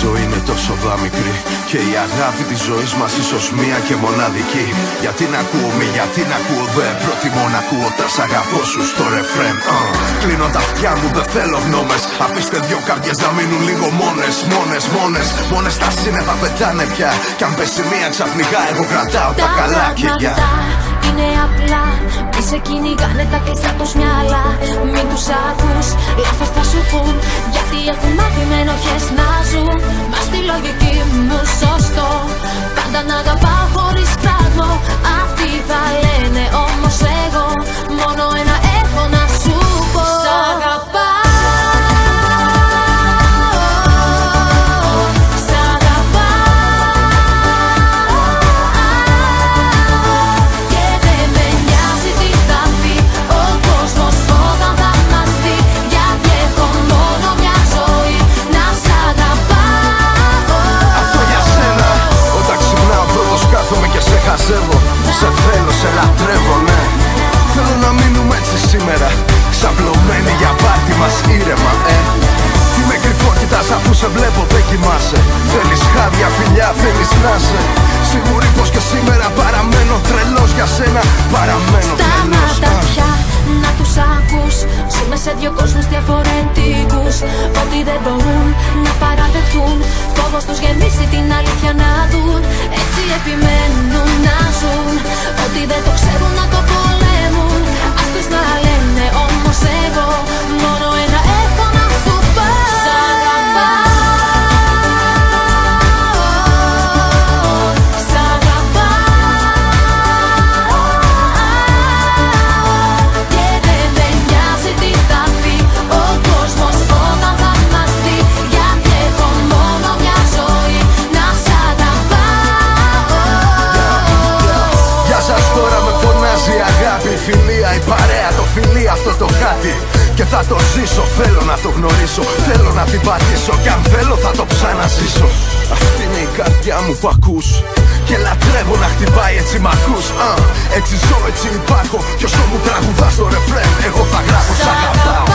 ζωή είναι τόσο δαμικρή και η αγάπη της ζωής μας ίσως μία και μοναδική. Γιατί να ακούω μη, γιατί να ακούω δε, προτιμώ να ακούω τα σ' αγαπώ σου στο ρεφρέν. Κλείνω τα αυτιά μου, δεν θέλω γνώμες. Αφήστε δυο καρδιές να μείνουν λίγο μόνες. Μόνες τα σύννεφα πετάνε πια. Κι αν πέσει μία ξαφνικά εγώ κρατάω τα καλά κυριά. Είναι απλά, μη σε κυνηγάνε τα κλειστά τους μυαλά. Μην τους ακούς, λάθος θα σου πουν. Γιατί έχουν μάθει με ενοχές να ζουν. Μα στη λογική μου σωστό, πάντα να αγαπάω χωρίς φράγμο. Αυτοί θα λένε, όμως εγώ μόνο ένα έχω να σου πω. Σ' αγαπάω. Σε θέλω, σε λατρεύω, ναι. Θέλω να μείνουμε έτσι σήμερα, ξαπλωμένοι για πάρτι μας ήρεμα, Τι με κρυφό κοιτάς αφού σε βλέπω δεν κοιμάσαι. Θέλεις χάδια, φιλιά, θέλεις να σε. Σίγουρη πως και σήμερα παραμένω τρελός για σένα. Παραμένω τρελός. Σταμάτα πια να τους ακούς. Ζούμε σε δυο κόσμους διαφορετικούς. Ότι δεν μπορούν να παραδεχτούν. Φόβος τους γεμίσει την αλήθεια να δουν. Έτσι επιμένουν να ζουν. Ότι δεν το ξέρουν να το πολέμουν. Ας τους να λένε, όμως εγώ μόνο ένα έχω να σου πω. Σ' αγαπάω. Φιλία, η παρέα, το φιλί, αυτό το κάτι. Και θα το ζήσω, θέλω να το γνωρίσω. Θέλω να την πατήσω κι αν θέλω θα το ξαναζήσω. Αυτή είναι η καρδιά μου που ακούς. Και λατρεύω να χτυπάει έτσι μ' ακούς. Έτσι ζω, έτσι υπάρχω. Κι όσο μου τραγουδά στο ρεφρέν, εγώ θα γράφω σ' αγαπάω.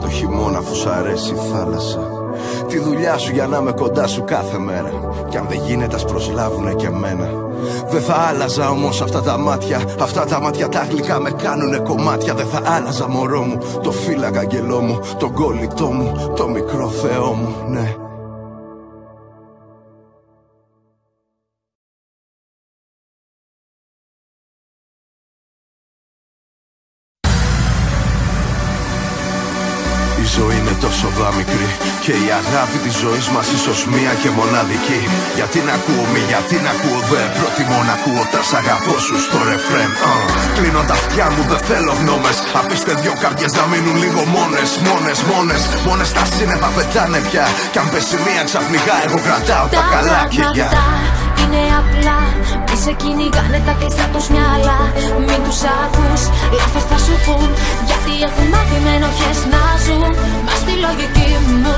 Το χειμώνα αφού σ' αρέσει η θάλασσα. Τη δουλειά σου για να είμαι κοντά σου κάθε μέρα. Κι αν δεν γίνεται ας προσλάβουνε και εμένα. Δεν θα άλλαζα όμως αυτά τα μάτια. Αυτά τα μάτια τα γλυκά με κάνουνε κομμάτια. Δεν θα άλλαζα μωρό μου, το φύλακα αγγελό μου, τον κολλητό μου, το μικρό Θεό μου, ναι. Η ζωή είναι τόσο δαμικρή και η αγάπη της ζωής μας ίσως μία και μοναδική. Γιατί να ακούω μη, γιατί να ακούω δε, προτιμώ να ακούω τα σ' αγαπώ σου στο ρεφρέν. Κλείνω τα αυτιά μου, δεν θέλω γνώμες. Αφήστε δυο καρδιές να μείνουν λίγο μόνες τα σύννεφα πετάνε πια. Κι αν πέσει μία ξαφνικά εγώ κρατάω τα καλά κυριά. Είναι απλά, μη σε κυνηγάνε τα κλειστά τους μυαλά. Μην τους ακούς, λάθος θα σου πουν. Γιατί έχουν μάθει με ενοχές να ζουν. Μα στη λογική μου